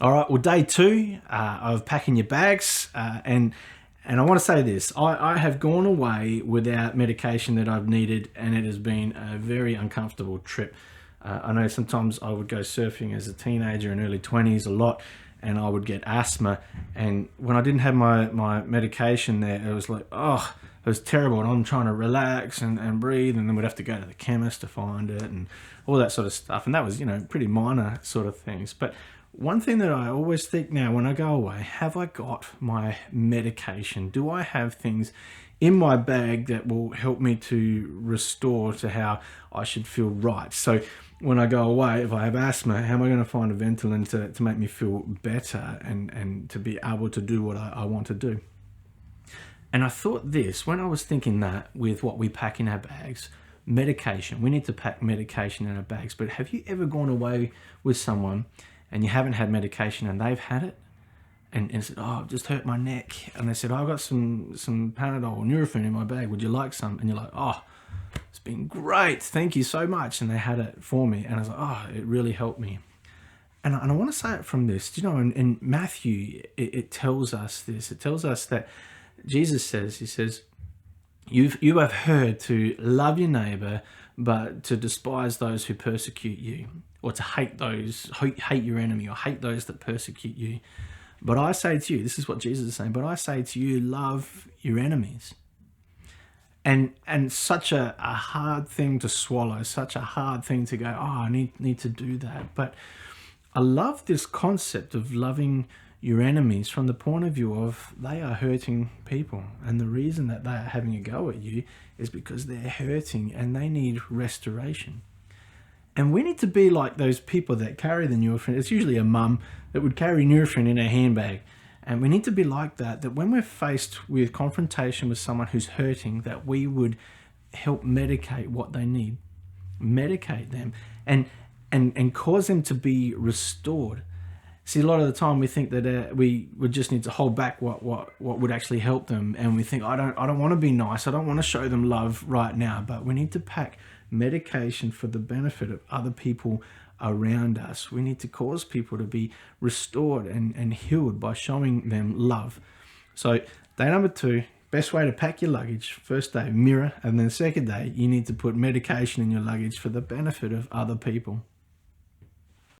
All right, well, day two of packing your bags, and I want to say this: I have gone away without medication that I've needed, and it has been a very uncomfortable trip. I know sometimes I would go surfing as a teenager in early 20s a lot, and I would get asthma, and when I didn't have my medication there, it was like, oh, it was terrible, and I'm trying to relax and breathe, and then we'd have to go to the chemist to find it and all that sort of stuff, and that was, pretty minor sort of things. But one thing that I always think now when I go away, have I got my medication? Do I have things in my bag that will help me to restore to how I should feel right? So when I go away, if I have asthma, how am I going to find a Ventolin to make me feel better and to be able to do what I want to do? And I thought this, when I was thinking that with what we pack in our bags, medication, we need to pack medication in our bags. But have you ever gone away with someone and you haven't had medication and they've had it? And said, oh, I've just hurt my neck. And they said, oh, I've got some Panadol or Nurofen in my bag. Would you like some? And you're like, oh, it's been great. Thank you so much. And they had it for me. And I was like, oh, it really helped me. And I want to say it from this. In Matthew, it tells us this. It tells us that Jesus says, he says, you have heard to love your neighbor, but to despise those who persecute you, or to hate your enemy, or hate those that persecute you. But I say to you, this is what Jesus is saying, but I say to you, love your enemies. And such a hard thing to swallow, such a hard thing to go, oh, I need to do that. But I love this concept of loving your enemies from the point of view of they are hurting people. And the reason that they are having a go at you is because they're hurting and they need restoration. And we need to be like those people that carry the Nurofen. It's usually a mum that would carry Nurofen in her handbag. And we need to be like that when we're faced with confrontation with someone who's hurting, that we would help medicate what they need, medicate them, and cause them to be restored. See, a lot of the time we think that we would just need to hold back what would actually help them, and we think, I don't want to be nice, I don't want to show them love right now, but we need to pack medication for the benefit of other people around us. We need to cause people to be restored and healed by showing them love. So day number 2, best way to pack your luggage: first day, mirror, and then second day, you need to put medication in your luggage for the benefit of other people.